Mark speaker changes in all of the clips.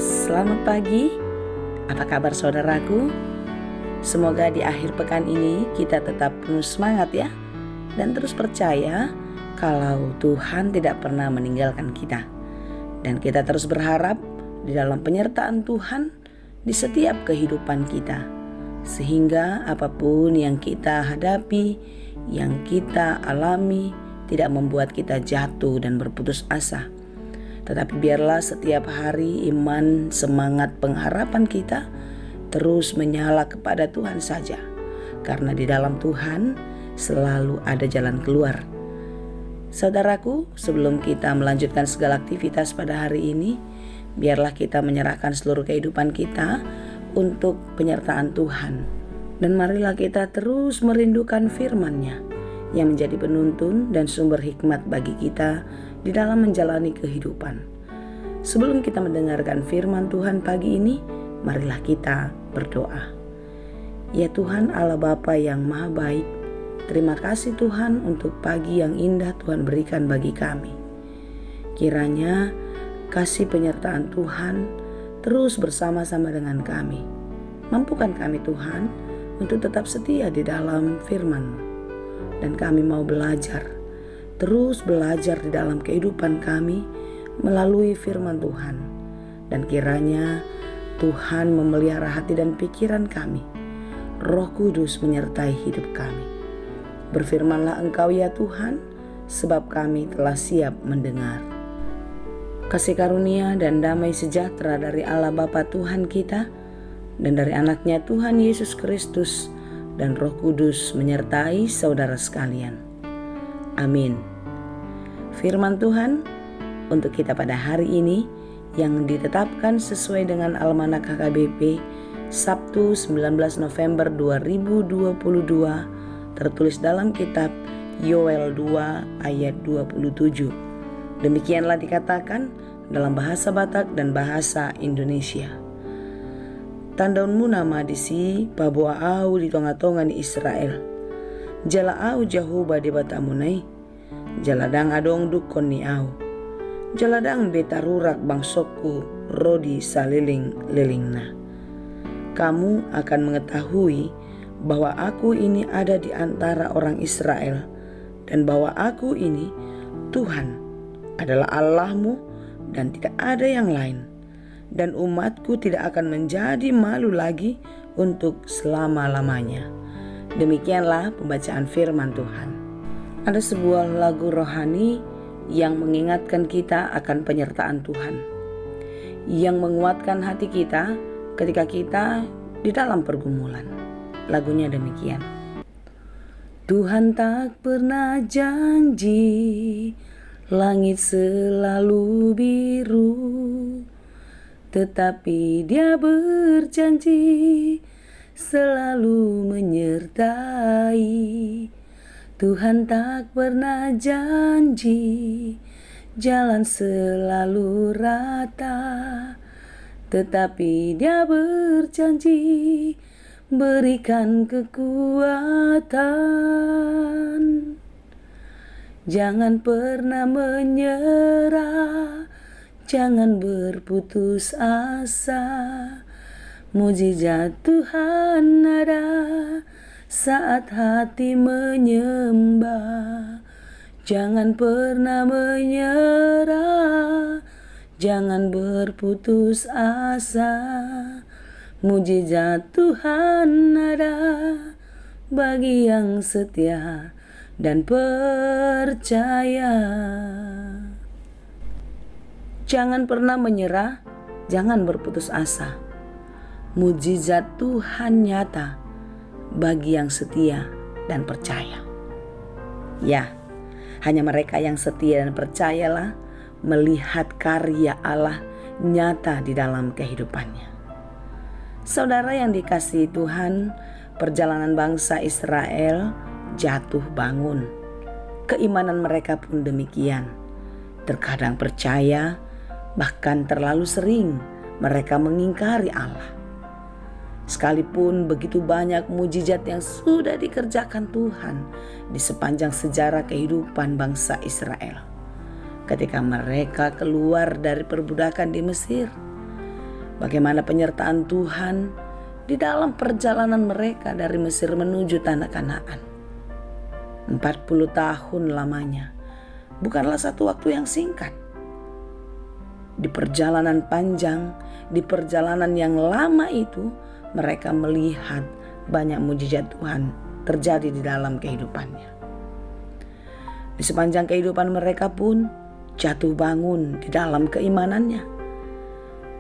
Speaker 1: Selamat pagi. Apa kabar saudaraku? Semoga di akhir pekan ini kita tetap penuh semangat ya, dan terus percaya kalau Tuhan tidak pernah meninggalkan kita. Dan kita terus berharap di dalam penyertaan Tuhan di setiap kehidupan kita, sehingga apapun yang kita hadapi, yang kita alami, tidak membuat kita jatuh dan berputus asa. Tetapi biarlah setiap hari iman, semangat, pengharapan kita terus menyala kepada Tuhan saja. Karena di dalam Tuhan selalu ada jalan keluar. Saudaraku, sebelum kita melanjutkan segala aktivitas pada hari ini, biarlah kita menyerahkan seluruh kehidupan kita untuk penyertaan Tuhan. Dan marilah kita terus merindukan firman-Nya yang menjadi penuntun dan sumber hikmat bagi kita di dalam menjalani kehidupan. Sebelum kita mendengarkan firman Tuhan pagi ini, marilah kita berdoa. Ya Tuhan Allah Bapa yang Maha Baik, terima kasih Tuhan untuk pagi yang indah Tuhan berikan bagi kami. Kiranya kasih penyertaan Tuhan terus bersama-sama dengan kami. Mampukan kami Tuhan untuk tetap setia di dalam firman-Mu. Dan kami mau belajar, terus belajar di dalam kehidupan kami melalui firman Tuhan. Dan kiranya Tuhan memelihara hati dan pikiran kami. Roh Kudus menyertai hidup kami. Berfirmanlah Engkau ya Tuhan, sebab kami telah siap mendengar. Kasih karunia dan damai sejahtera dari Allah Bapa Tuhan kita dan dari anaknya Tuhan Yesus Kristus dan Roh Kudus menyertai saudara sekalian. Amin. Firman Tuhan untuk kita pada hari ini yang ditetapkan sesuai dengan Almanak HKBP Sabtu 19 November 2022 tertulis dalam kitab Yoel 2 ayat 27. Demikianlah dikatakan dalam bahasa Batak dan bahasa Indonesia. Tandaunmu nama disi pabua au di tonga-tonga ni Israel. Jala au Jahuba di batamunai. Jaladang adong dukon ni au. Jaladang betarurak bangsokku rodi saliling-lilingna. Kamu akan mengetahui bahwa aku ini ada di antara orang Israel, dan bahwa aku ini Tuhan adalah Allahmu dan tidak ada yang lain. Dan umatku tidak akan menjadi malu lagi untuk selama-lamanya. Demikianlah pembacaan firman Tuhan. Ada sebuah lagu rohani yang mengingatkan kita akan penyertaan Tuhan, yang menguatkan hati kita ketika kita di dalam pergumulan. Lagunya demikian. Tuhan tak pernah janji langit selalu biru, tetapi Dia berjanji selalu menyertai. Tuhan tak pernah janji jalan selalu rata, tetapi Dia berjanji berikan kekuatan. Jangan pernah menyerah, jangan berputus asa. Mujizat Tuhan ada saat hati menyembah. Jangan pernah menyerah, jangan berputus asa. Mujizat Tuhan ada bagi yang setia dan percaya. Jangan pernah menyerah, jangan berputus asa. Mujizat Tuhan nyata bagi yang setia dan percaya. Ya, hanya mereka yang setia dan percayalah melihat karya Allah nyata di dalam kehidupannya. Saudara yang dikasihi Tuhan, perjalanan bangsa Israel jatuh bangun. Keimanan mereka pun demikian. Terkadang percaya, bahkan terlalu sering mereka mengingkari Allah. Sekalipun begitu banyak mujizat yang sudah dikerjakan Tuhan di sepanjang sejarah kehidupan bangsa Israel. Ketika mereka keluar dari perbudakan di Mesir, Bagaimana penyertaan Tuhan di dalam perjalanan mereka dari Mesir menuju tanah Kanaan. 40 tahun lamanya bukanlah satu waktu yang singkat. Di perjalanan panjang, di perjalanan yang lama itu, mereka melihat banyak mujizat Tuhan terjadi di dalam kehidupannya. Di sepanjang kehidupan mereka pun jatuh bangun di dalam keimanannya.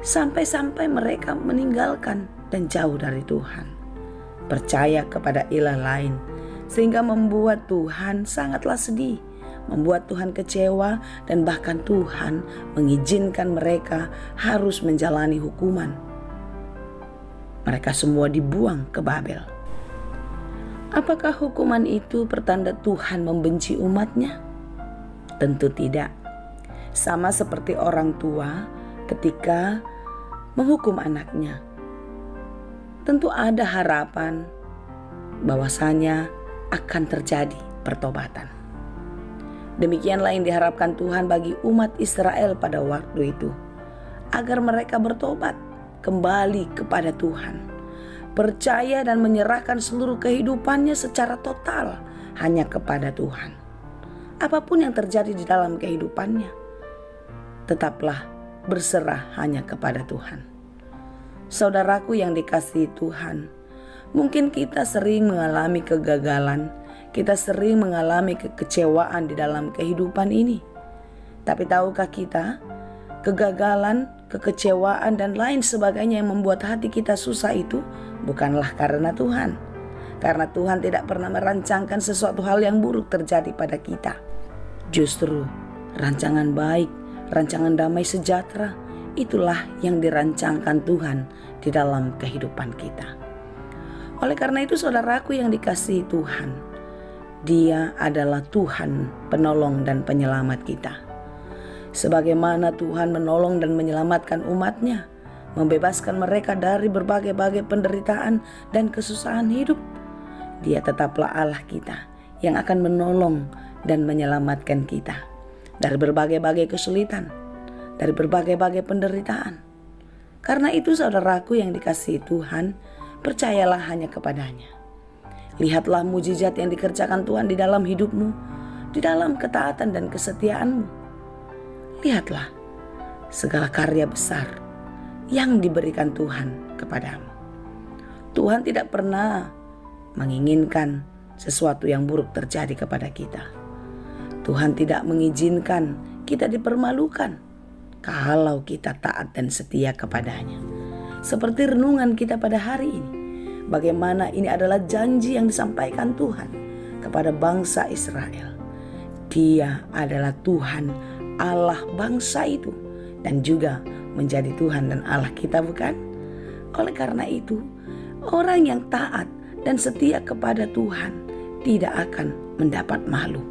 Speaker 1: Sampai-sampai mereka meninggalkan dan jauh dari Tuhan. Percaya kepada ilah lain, sehingga membuat Tuhan sangatlah sedih. Membuat Tuhan kecewa dan bahkan Tuhan mengizinkan mereka harus menjalani hukuman. Mereka semua dibuang ke Babel. Apakah hukuman itu pertanda Tuhan membenci umatnya? Tentu tidak. Sama seperti orang tua ketika menghukum anaknya. Tentu ada harapan bahwasanya akan terjadi pertobatan. Demikianlah yang diharapkan Tuhan bagi umat Israel pada waktu itu, agar mereka bertobat kembali kepada Tuhan, percaya dan menyerahkan seluruh kehidupannya secara total hanya kepada Tuhan. Apapun yang terjadi di dalam kehidupannya, tetaplah berserah hanya kepada Tuhan. Saudaraku yang dikasihi Tuhan, mungkin kita sering mengalami kegagalan, kita sering mengalami kekecewaan di dalam kehidupan ini. Tapi tahukah kita, kegagalan, kekecewaan dan lain sebagainya yang membuat hati kita susah itu bukanlah karena Tuhan. Karena Tuhan tidak pernah merancangkan sesuatu hal yang buruk terjadi pada kita. Justru rancangan baik, rancangan damai sejahtera, itulah yang dirancangkan Tuhan di dalam kehidupan kita. Oleh karena itu saudaraku yang dikasihi Tuhan, Dia adalah Tuhan penolong dan penyelamat kita. Sebagaimana Tuhan menolong dan menyelamatkan umatnya, membebaskan mereka dari berbagai-bagai penderitaan dan kesusahan hidup, Dia tetaplah Allah kita yang akan menolong dan menyelamatkan kita dari berbagai-bagai kesulitan, dari berbagai-bagai penderitaan. Karena itu saudaraku yang dikasihi Tuhan, percayalah hanya kepadanya. Lihatlah mujizat yang dikerjakan Tuhan di dalam hidupmu, di dalam ketaatan dan kesetiaanmu. Lihatlah segala karya besar yang diberikan Tuhan kepadamu. Tuhan tidak pernah menginginkan sesuatu yang buruk terjadi kepada kita. Tuhan tidak mengizinkan kita dipermalukan kalau kita taat dan setia kepadanya. Seperti renungan kita pada hari ini, bagaimana ini adalah janji yang disampaikan Tuhan kepada bangsa Israel. Dia adalah Tuhan Allah bangsa itu dan juga menjadi Tuhan dan Allah kita, bukan? Oleh karena itu, orang yang taat dan setia kepada Tuhan tidak akan mendapat malu.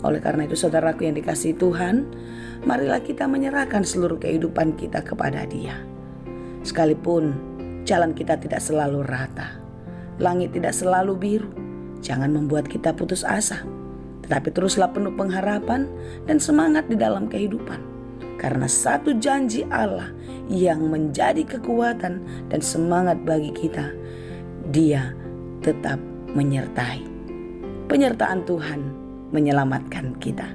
Speaker 1: Oleh karena itu saudaraku yang dikasihi Tuhan, marilah kita menyerahkan seluruh kehidupan kita kepada Dia. Sekalipun jalan kita tidak selalu rata, langit tidak selalu biru, jangan membuat kita putus asa. Tetapi teruslah penuh pengharapan dan semangat di dalam kehidupan. Karena satu janji Allah yang menjadi kekuatan dan semangat bagi kita, Dia tetap menyertai. Penyertaan Tuhan menyelamatkan kita.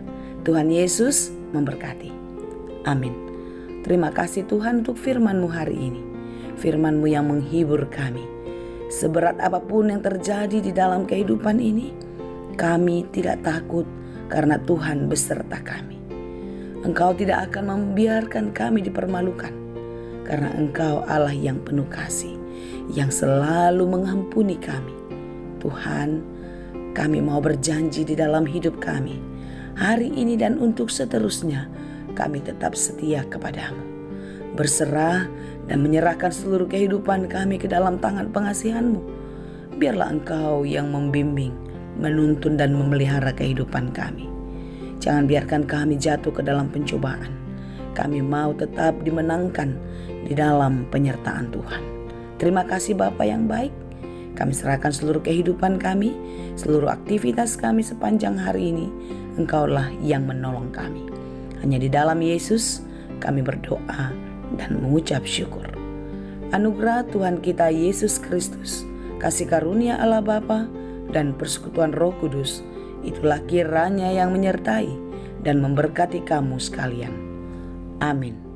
Speaker 1: Tuhan Yesus memberkati. Amin. Terima kasih Tuhan untuk firman-Mu hari ini. Firman-Mu yang menghibur kami. Seberat apapun yang terjadi di dalam kehidupan ini, kami tidak takut karena Tuhan beserta kami. Engkau tidak akan membiarkan kami dipermalukan, karena Engkau Allah yang penuh kasih, yang selalu mengampuni kami. Tuhan, kami mau berjanji di dalam hidup kami, hari ini dan untuk seterusnya, kami tetap setia kepadamu, berserah dan menyerahkan seluruh kehidupan kami ke dalam tangan pengasihan-Mu. Biarlah Engkau yang membimbing, menuntun dan memelihara kehidupan kami. Jangan biarkan kami jatuh ke dalam pencobaan. Kami mau tetap dimenangkan di dalam penyertaan Tuhan. Terima kasih Bapa yang baik. Kami serahkan seluruh kehidupan kami, seluruh aktivitas kami sepanjang hari ini. Engkaulah yang menolong kami. Hanya di dalam Yesus kami berdoa dan mengucap syukur. anugerah Tuhan kita Yesus Kristus, kasih karunia Allah Bapa, dan persekutuan Roh Kudus, itulah kiranya yang menyertai dan memberkati kamu sekalian. Amin.